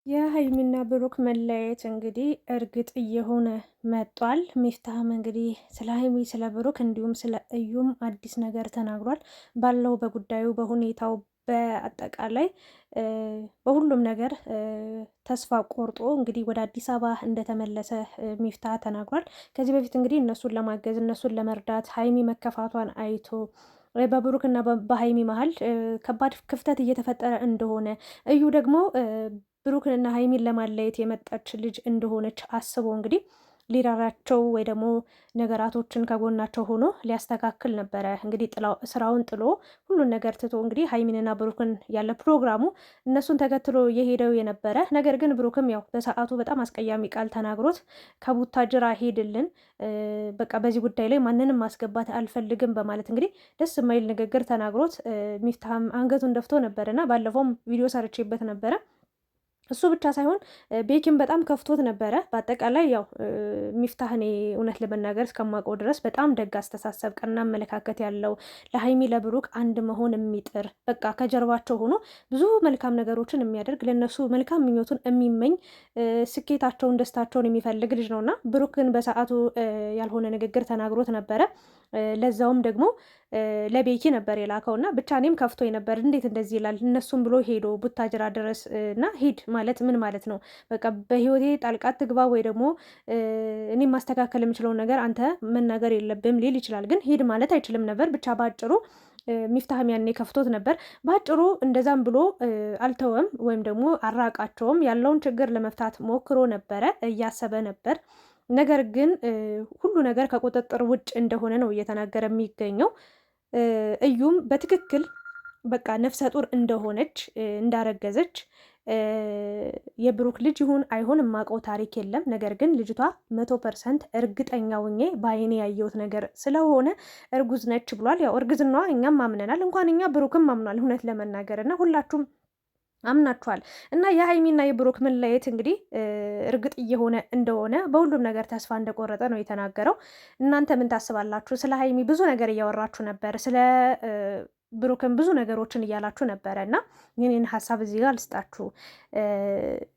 የሀይሚና ብሩክ መለያየት እንግዲህ እርግጥ እየሆነ መጧል። ሚፍታህም እንግዲህ ስለ ሀይሚ ስለ ብሩክ እንዲሁም ስለ እዩም አዲስ ነገር ተናግሯል። ባለው በጉዳዩ በሁኔታው በአጠቃላይ በሁሉም ነገር ተስፋ ቆርጦ እንግዲህ ወደ አዲስ አበባ እንደተመለሰ ሚፍታህ ተናግሯል። ከዚህ በፊት እንግዲህ እነሱን ለማገዝ እነሱን ለመርዳት ሀይሚ መከፋቷን አይቶ በብሩክና በሀይሚ መሀል ከባድ ክፍተት እየተፈጠረ እንደሆነ እዩ ደግሞ ብሩክንና ሀይሚን ለማለየት የመጣች ልጅ እንደሆነች አስቦ እንግዲህ ሊራራቸው ወይ ደግሞ ነገራቶችን ከጎናቸው ሆኖ ሊያስተካክል ነበረ። እንግዲህ ስራውን ጥሎ ሁሉን ነገር ትቶ እንግዲህ ሀይሚንና ብሩክን ያለ ፕሮግራሙ እነሱን ተከትሎ የሄደው የነበረ ነገር ግን ብሩክም ያው በሰዓቱ በጣም አስቀያሚ ቃል ተናግሮት ከቡታጅራ ሄድልን፣ በቃ በዚህ ጉዳይ ላይ ማንንም ማስገባት አልፈልግም በማለት እንግዲህ ደስ የማይል ንግግር ተናግሮት ሚፍታህም አንገቱን ደፍቶ ነበረና ባለፈውም ቪዲዮ ሰርቼበት ነበረ። እሱ ብቻ ሳይሆን ቤኪም በጣም ከፍቶት ነበረ። በአጠቃላይ ያው ሚፍታህ እኔ እውነት ለመናገር እስከማውቀው ድረስ በጣም ደግ አስተሳሰብ፣ ቀና አመለካከት ያለው ለሀይሚ ለብሩክ አንድ መሆን የሚጥር በቃ ከጀርባቸው ሆኖ ብዙ መልካም ነገሮችን የሚያደርግ ለነሱ መልካም ምኞቱን የሚመኝ ስኬታቸውን፣ ደስታቸውን የሚፈልግ ልጅ ነውና ብሩክ ግን በሰዓቱ ያልሆነ ንግግር ተናግሮት ነበረ። ለዛውም ደግሞ ለቤኪ ነበር የላከው እና ብቻ እኔም ከፍቶ ነበር። እንዴት እንደዚህ ይላል? እነሱም ብሎ ሄዶ ቡታጅራ ድረስ እና ሂድ ማለት ምን ማለት ነው? በቃ በህይወቴ ጣልቃት ትግባ ወይ ደግሞ እኔም ማስተካከል የምችለውን ነገር አንተ መናገር የለብም ሊል ይችላል። ግን ሂድ ማለት አይችልም ነበር። ብቻ ባጭሩ ሚፍታህም ያኔ ከፍቶት ነበር። ባጭሩ እንደዛም ብሎ አልተወም ወይም ደግሞ አራቃቸውም። ያለውን ችግር ለመፍታት ሞክሮ ነበረ፣ እያሰበ ነበር። ነገር ግን ሁሉ ነገር ከቁጥጥር ውጭ እንደሆነ ነው እየተናገረ የሚገኘው። እዩም በትክክል በቃ ነፍሰ ጡር እንደሆነች እንዳረገዘች የብሩክ ልጅ ይሁን አይሁን የማውቀው ታሪክ የለም። ነገር ግን ልጅቷ 100% እርግጠኛ ሆኜ በአይኔ ያየሁት ነገር ስለሆነ እርጉዝ ነች ብሏል። ያው እርግዝናዋ እኛም አምነናል፣ እንኳን እኛ ብሩክም አምኗል እውነት ለመናገር እና ሁላችሁም አምናችኋል። እና የሀይሚና የብሩክ መለየት እንግዲህ እርግጥ እየሆነ እንደሆነ በሁሉም ነገር ተስፋ እንደቆረጠ ነው የተናገረው። እናንተ ምን ታስባላችሁ? ስለ ሀይሚ ብዙ ነገር እያወራችሁ ነበር፣ ስለ ብሩክን ብዙ ነገሮችን እያላችሁ ነበረ እና የኔን ሀሳብ እዚህ ጋር ልስጣችሁ።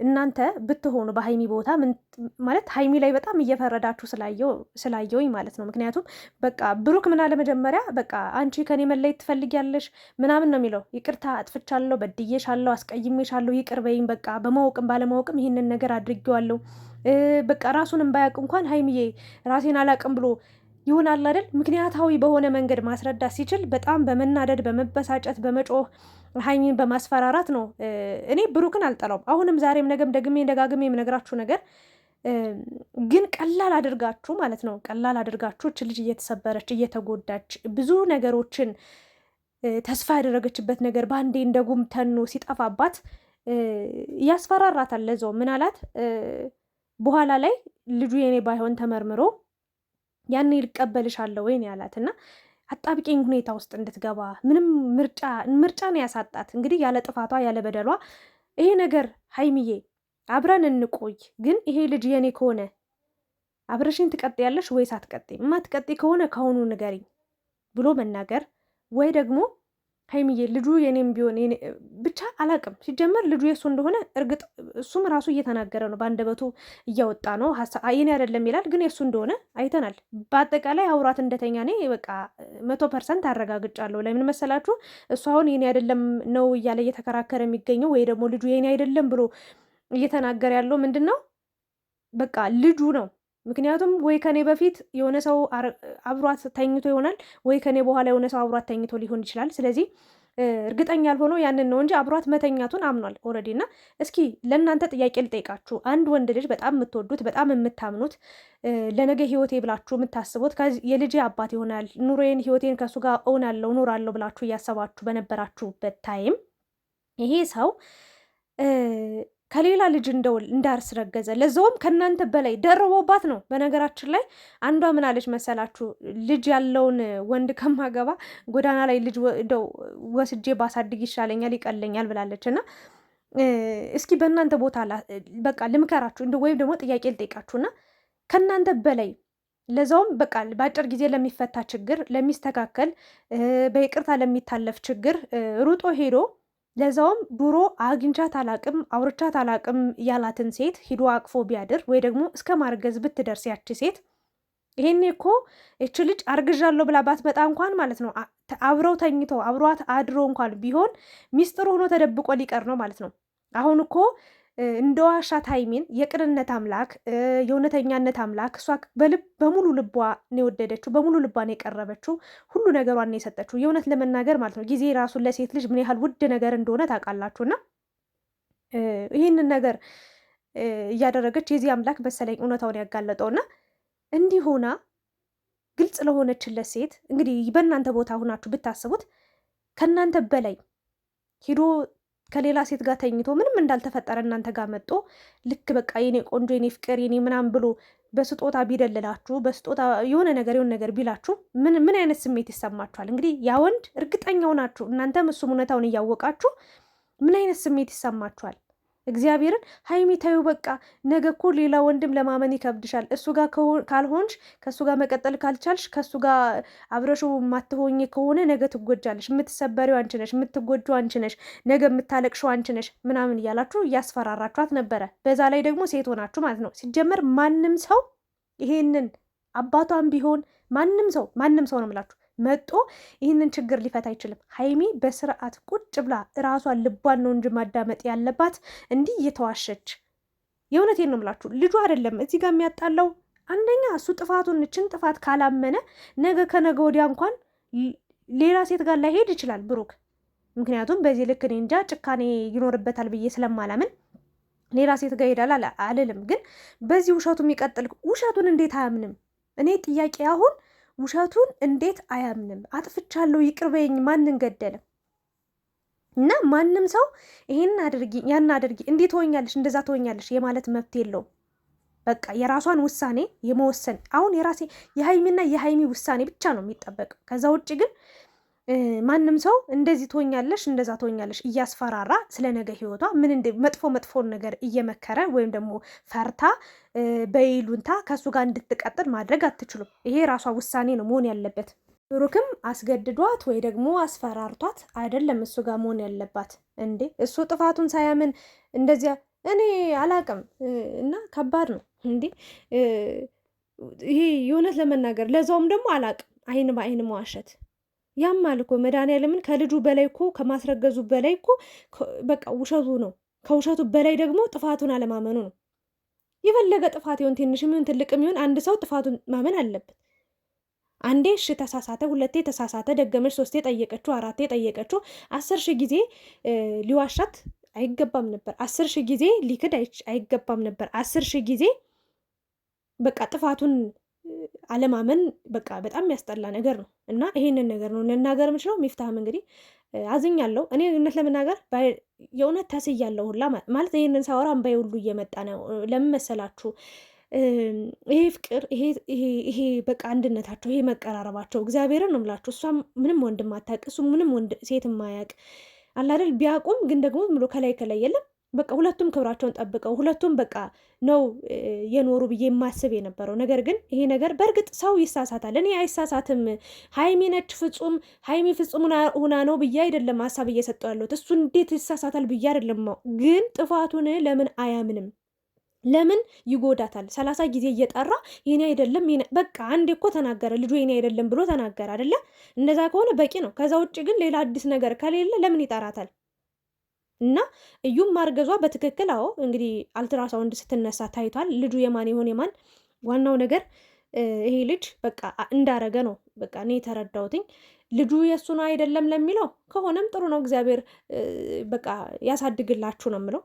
እናንተ ብትሆኑ በሀይሚ ቦታ ማለት ሀይሚ ላይ በጣም እየፈረዳችሁ ስላየውኝ ማለት ነው። ምክንያቱም በቃ ብሩክ ምን አለ መጀመሪያ በቃ አንቺ ከኔ መለየት ትፈልጊያለሽ ምናምን ነው የሚለው። ይቅርታ አጥፍቻለሁ፣ በድዬሻለሁ፣ አስቀይሜሻለሁ፣ ይቅር በይኝ፣ በቃ በማወቅም ባለማወቅም ይህንን ነገር አድርጌዋለሁ። በቃ ራሱንም ባያውቅ እንኳን ሀይሚዬ ራሴን አላቅም ብሎ ይሆናል አይደል? ምክንያታዊ በሆነ መንገድ ማስረዳት ሲችል በጣም በመናደድ በመበሳጨት በመጮህ ሀይሚን በማስፈራራት ነው። እኔ ብሩክን አልጠላውም። አሁንም ዛሬም ነገም ደግሜ ደጋግሜ የምነግራችሁ ነገር ግን ቀላል አድርጋችሁ ማለት ነው፣ ቀላል አድርጋችሁ እች ልጅ እየተሰበረች እየተጎዳች ብዙ ነገሮችን ተስፋ ያደረገችበት ነገር በአንዴ እንደ ጉም ተኖ ሲጠፋባት ያስፈራራታል። ለዛው ምን አላት በኋላ ላይ ልጁ የኔ ባይሆን ተመርምሮ ያን ይልቀበልሻለሁ ወይ ያላት እና አጣብቂኝ ሁኔታ ውስጥ እንድትገባ ምንም ምርጫ ነው ያሳጣት። እንግዲህ ያለ ጥፋቷ ያለ በደሏ ይሄ ነገር ሀይሚዬ አብረን እንቆይ፣ ግን ይሄ ልጅ የኔ ከሆነ አብረሽኝ ትቀጥያለሽ ወይስ አትቀጥይም? የማትቀጥይ ከሆነ ከአሁኑ ንገሪኝ ብሎ መናገር ወይ ደግሞ ሀይሚዬ ልጁ የኔም ቢሆን ብቻ አላቅም። ሲጀመር ልጁ የእሱ እንደሆነ እርግጥ እሱም ራሱ እየተናገረ ነው፣ በአንደበቱ እያወጣ ነው። የኔ አይደለም ይላል፣ ግን የእሱ እንደሆነ አይተናል። በአጠቃላይ አውራት እንደተኛ እኔ በቃ 100% አረጋግጫለሁ። ለምን መሰላችሁ? እሱ አሁን የኔ አይደለም ነው እያለ እየተከራከረ የሚገኘው ወይ ደግሞ ልጁ የኔ አይደለም ብሎ እየተናገረ ያለው ምንድን ነው? በቃ ልጁ ነው። ምክንያቱም ወይ ከኔ በፊት የሆነ ሰው አብሯት ተኝቶ ይሆናል፣ ወይ ከኔ በኋላ የሆነ ሰው አብሯት ተኝቶ ሊሆን ይችላል። ስለዚህ እርግጠኛ ያልሆነው ያንን ነው እንጂ አብሯት መተኛቱን አምኗል ኦልሬዲ። እና እስኪ ለእናንተ ጥያቄ ልጠይቃችሁ። አንድ ወንድ ልጅ በጣም የምትወዱት በጣም የምታምኑት ለነገ ህይወቴ ብላችሁ የምታስቡት የልጄ አባት ይሆናል፣ ኑሮዬን ህይወቴን ከእሱ ጋር እሆናለሁ እኖራለሁ ብላችሁ እያሰባችሁ በነበራችሁበት ታይም ይሄ ሰው ከሌላ ልጅ እንዳስረገዘ ለዛውም ከእናንተ በላይ ደርቦባት ነው። በነገራችን ላይ አንዷ ምን አለች መሰላችሁ? ልጅ ያለውን ወንድ ከማገባ ጎዳና ላይ ልጅ እንደው ወስጄ ባሳድግ ይሻለኛል ይቀለኛል ብላለች። እና እስኪ በእናንተ ቦታ በቃ ልምከራችሁ ወይም ደግሞ ጥያቄ ልጠይቃችሁና ከእናንተ በላይ ለዛውም በቃ በአጭር ጊዜ ለሚፈታ ችግር ለሚስተካከል በይቅርታ ለሚታለፍ ችግር ሩጦ ሄዶ ለዛውም ድሮ አግኝቻት አላቅም አውርቻት አላቅም ያላትን ሴት ሂዶ አቅፎ ቢያድር ወይ ደግሞ እስከ ማርገዝ ብትደርስ ያቺ ሴት ይሄኔ እኮ እች ልጅ አርግዣለሁ ብላ ባትመጣ እንኳን ማለት ነው አብረው ተኝተው አብሯት አድሮ እንኳን ቢሆን ሚስጥሩ ሆኖ ተደብቆ ሊቀር ነው ማለት ነው። አሁን እኮ እንደ ዋሻት ሀይሚን የቅንነት አምላክ የእውነተኛነት አምላክ እሷ በሙሉ ልቧ ነው የወደደችው፣ በሙሉ ልቧ ነው የቀረበችው፣ ሁሉ ነገሯን ነው የሰጠችው። የእውነት ለመናገር ማለት ነው ጊዜ ራሱን ለሴት ልጅ ምን ያህል ውድ ነገር እንደሆነ ታውቃላችሁና ይህንን ነገር እያደረገች የዚህ አምላክ መሰለኝ እውነታውን ያጋለጠውና እንዲህ ሆና ግልጽ ለሆነችለት ሴት እንግዲህ በእናንተ ቦታ ሁናችሁ ብታስቡት ከእናንተ በላይ ሂዶ ከሌላ ሴት ጋር ተኝቶ ምንም እንዳልተፈጠረ እናንተ ጋር መጦ ልክ በቃ የኔ ቆንጆ የኔ ፍቅር የኔ ምናምን ብሎ በስጦታ ቢደልላችሁ በስጦታ የሆነ ነገር ቢላችሁ ምን አይነት ስሜት ይሰማችኋል? እንግዲህ ያ ወንድ እርግጠኛው ናችሁ እናንተም እሱም እውነታውን እያወቃችሁ ምን አይነት ስሜት ይሰማችኋል? እግዚአብሔርን ሀይሚ ታዩ በቃ ነገ እኮ ሌላ ወንድም ለማመን ይከብድሻል። እሱ ጋር ካልሆንሽ ከእሱ ጋር መቀጠል ካልቻልሽ ከእሱ ጋር አብረሽው የማትሆኝ ከሆነ ነገ ትጎጃለሽ። የምትሰበሪው አንቺ ነሽ፣ የምትጎጂው አንቺ ነሽ፣ ነገ የምታለቅሽው አንቺ ነሽ ምናምን እያላችሁ እያስፈራራችኋት ነበረ። በዛ ላይ ደግሞ ሴት ሆናችሁ ማለት ነው። ሲጀመር ማንም ሰው ይሄንን አባቷም ቢሆን ማንም ሰው ነው የምላችሁ መጦ ይህንን ችግር ሊፈታ አይችልም። ሀይሚ በስርዓት ቁጭ ብላ እራሷን ልቧን ነው እንጂ ማዳመጥ ያለባት እንዲህ እየተዋሸች። የእውነቴን ነው የምላችሁ ልጁ አይደለም እዚህ ጋር የሚያጣለው። አንደኛ እሱ ጥፋቱን እችን ጥፋት ካላመነ ነገ ከነገ ወዲያ እንኳን ሌላ ሴት ጋር ላይሄድ ይችላል ብሩክ። ምክንያቱም በዚህ ልክ እኔ እንጃ ጭካኔ ይኖርበታል ብዬ ስለማላምን ሌላ ሴት ጋር ይሄዳል አልልም። ግን በዚህ ውሸቱ የሚቀጥል ውሸቱን እንዴት አያምንም? እኔ ጥያቄ አሁን ውሸቱን እንዴት አያምንም? አጥፍቻለሁ ይቅር በይኝ ማንን ገደለ? እና ማንም ሰው ይሄን አድርጊ ያን አድርጊ እንዴት ትሆኛለሽ እንደዛ ትሆኛለሽ የማለት መብት የለውም። በቃ የራሷን ውሳኔ የመወሰን አሁን የሀይሚና የሀይሚ ውሳኔ ብቻ ነው የሚጠበቀው። ከዛ ውጭ ግን ማንም ሰው እንደዚህ ትሆኛለሽ እንደዛ ትሆኛለሽ እያስፈራራ ስለ ነገ ህይወቷ ምን መጥፎን ነገር እየመከረ ወይም ደግሞ ፈርታ በይሉንታ ከእሱ ጋር እንድትቀጥል ማድረግ አትችሉም። ይሄ ራሷ ውሳኔ ነው መሆን ያለበት። ብሩክም አስገድዷት ወይ ደግሞ አስፈራርቷት አይደለም እሱ ጋር መሆን ያለባት። እንዴ እሱ ጥፋቱን ሳያምን እንደዚያ እኔ አላቅም። እና ከባድ ነው እንዴ ይሄ የእውነት ለመናገር ለዛውም ደግሞ አላቅም አይን በአይን መዋሸት ያማል እኮ መድኃኒዓለምን ከልጁ በላይ እኮ ከማስረገዙ በላይ እኮ በቃ ውሸቱ ነው። ከውሸቱ በላይ ደግሞ ጥፋቱን አለማመኑ ነው። የፈለገ ጥፋት ይሁን ትንሽም ይሁን ትልቅም ይሁን አንድ ሰው ጥፋቱን ማመን አለበት። አንዴ እሺ ተሳሳተ፣ ሁለቴ ተሳሳተ፣ ደገመች፣ ሶስቴ ጠየቀችው፣ አራቴ ጠየቀችው፣ 10,000 ጊዜ ሊዋሻት አይገባም ነበር። 10,000 ጊዜ ሊክድ አይገባም ነበር። 10,000 ጊዜ በቃ ጥፋቱን አለማመን በቃ በጣም የሚያስጠላ ነገር ነው። እና ይሄንን ነገር ነው ልናገር የምችለው። ሚፍታህም እንግዲህ አዝኛለሁ። እኔ እውነት ለመናገር የእውነት ተስያለሁ ሁላ ማለት ይሄንን ሳወራ እምባዬ ሁሉ እየመጣ ነው። ለምን መሰላችሁ? ይሄ ፍቅር ይሄ በቃ አንድነታቸው ይሄ መቀራረባቸው እግዚአብሔርን ነው የምላችሁ። እሷ ምንም ወንድም አታውቅ፣ እሱ ምንም ሴት የማያውቅ አላደል ቢያውቁም ግን ደግሞ ብሎ ከላይ የለም በቃ ሁለቱም ክብራቸውን ጠብቀው ሁለቱም በቃ ነው የኖሩ ብዬ የማስብ የነበረው ነገር ግን ይሄ ነገር በእርግጥ ሰው ይሳሳታል። እኔ አይሳሳትም ሀይሚ ነች ፍጹም ሀይሚ ፍጹም ሁና ነው ብዬ አይደለም ሀሳብ እየሰጠው ያለሁት። እሱ እንዴት ይሳሳታል ብዬ አይደለም። ግን ጥፋቱን ለምን አያምንም? ለምን ይጎዳታል? 30 ጊዜ እየጠራ የኔ አይደለም በቃ አንዴ እኮ ተናገረ ልጁ የኔ አይደለም ብሎ ተናገረ አይደለ? እንደዛ ከሆነ በቂ ነው። ከዛ ውጭ ግን ሌላ አዲስ ነገር ከሌለ ለምን ይጠራታል? እና እዩም ማርገዟ በትክክል አዎ፣ እንግዲህ አልትራሳውንድ ስትነሳ ታይቷል። ልጁ የማን ይሆን የማን ዋናው ነገር ይሄ ልጅ በቃ እንዳረገ ነው በቃ እኔ የተረዳሁትኝ። ልጁ የእሱ ነው አይደለም ለሚለው ከሆነም ጥሩ ነው። እግዚአብሔር በቃ ያሳድግላችሁ ነው የምለው።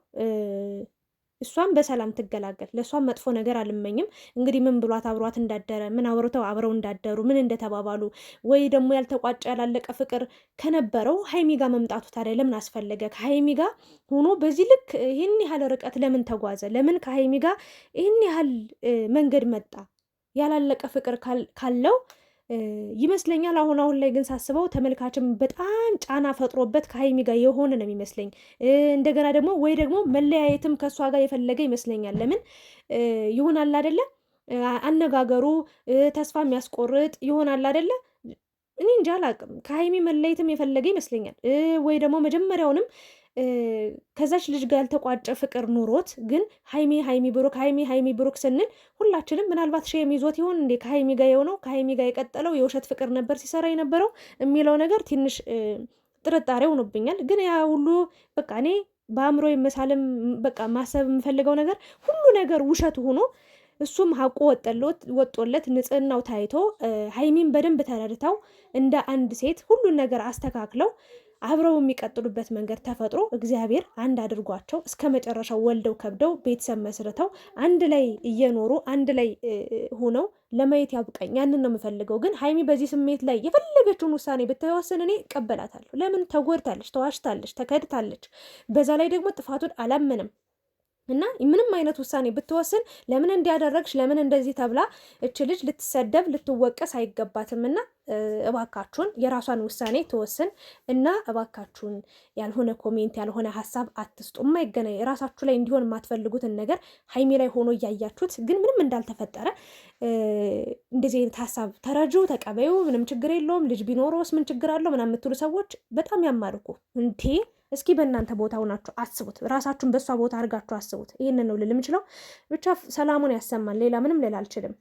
እሷም በሰላም ትገላገል። ለእሷም መጥፎ ነገር አልመኝም። እንግዲህ ምን ብሏት አብሯት እንዳደረ ምን አብረው እንዳደሩ ምን እንደተባባሉ ወይ ደግሞ ያልተቋጨ ያላለቀ ፍቅር ከነበረው ሀይሚ ጋር መምጣቱ ታዲያ ለምን አስፈለገ? ከሀይሚ ጋር ሆኖ በዚህ ልክ ይህን ያህል ርቀት ለምን ተጓዘ? ለምን ከሀይሚ ጋር ይህን ያህል መንገድ መጣ? ያላለቀ ፍቅር ካለው ይመስለኛል። አሁን ላይ ግን ሳስበው ተመልካችም በጣም ጫና ፈጥሮበት ከሀይሚ ጋር የሆነ ነው የሚመስለኝ። እንደገና ደግሞ ወይ ደግሞ መለያየትም ከእሷ ጋር የፈለገ ይመስለኛል። ለምን ይሆናል አይደለ? አነጋገሩ ተስፋ የሚያስቆርጥ ይሆናል አይደለ? እኔ እንጃ አላቅም። ከሀይሚ መለየትም የፈለገ ይመስለኛል። ወይ ደግሞ መጀመሪያውንም ከዛች ልጅ ጋር ያልተቋጨ ፍቅር ኑሮት ግን ሀይሚ ብሩክ ሀይሚ ብሩክ ስንል ሁላችንም ምናልባት ሼም ይዞት ይሆን እንዴ ከሀይሚ ጋር የሆነው ከሀይሚ ጋር የቀጠለው የውሸት ፍቅር ነበር ሲሰራ የነበረው የሚለው ነገር ትንሽ ጥርጣሬ ሆኖብኛል። ግን ያ ሁሉ በቃ እኔ በአእምሮ የመሳለም በቃ ማሰብ የምፈልገው ነገር ሁሉ ነገር ውሸት ሆኖ እሱም ሀቁ ወጦለት ንጽህናው ታይቶ ሀይሚን በደንብ ተረድተው እንደ አንድ ሴት ሁሉን ነገር አስተካክለው አብረው የሚቀጥሉበት መንገድ ተፈጥሮ እግዚአብሔር አንድ አድርጓቸው እስከ መጨረሻው ወልደው ከብደው ቤተሰብ መስርተው አንድ ላይ እየኖሩ አንድ ላይ ሆነው ለማየት ያብቃኝ። ያንን ነው የምፈልገው። ግን ሀይሚ በዚህ ስሜት ላይ የፈለገችውን ውሳኔ ብትወስን እኔ እቀበላታለሁ። ለምን? ተጎድታለች፣ ተዋሽታለች፣ ተከድታለች። በዛ ላይ ደግሞ ጥፋቱን አላመንም እና ምንም አይነት ውሳኔ ብትወስን ለምን እንዲያደረግሽ ለምን እንደዚህ ተብላ እች ልጅ ልትሰደብ ልትወቀስ አይገባትም። እና እባካችሁን የራሷን ውሳኔ ትወስን እና እባካችሁን ያልሆነ ኮሜንት ያልሆነ ሀሳብ አትስጡ። የማይገናኝ ራሳችሁ ላይ እንዲሆን የማትፈልጉትን ነገር ሀይሚ ላይ ሆኖ እያያችሁት ግን ምንም እንዳልተፈጠረ እንደዚህ አይነት ሀሳብ ተረጁ፣ ተቀበዩ፣ ምንም ችግር የለውም ልጅ ቢኖረውስ ምን ችግር አለው ምናምን የምትሉ ሰዎች በጣም ያማርኩ እንዴ! እስኪ በእናንተ ቦታ ሆናችሁ አስቡት። ራሳችሁን በእሷ ቦታ አድርጋችሁ አስቡት። ይህንን ነው ልል የምችለው። ብቻ ሰላሙን ያሰማን። ሌላ ምንም ልል አልችልም።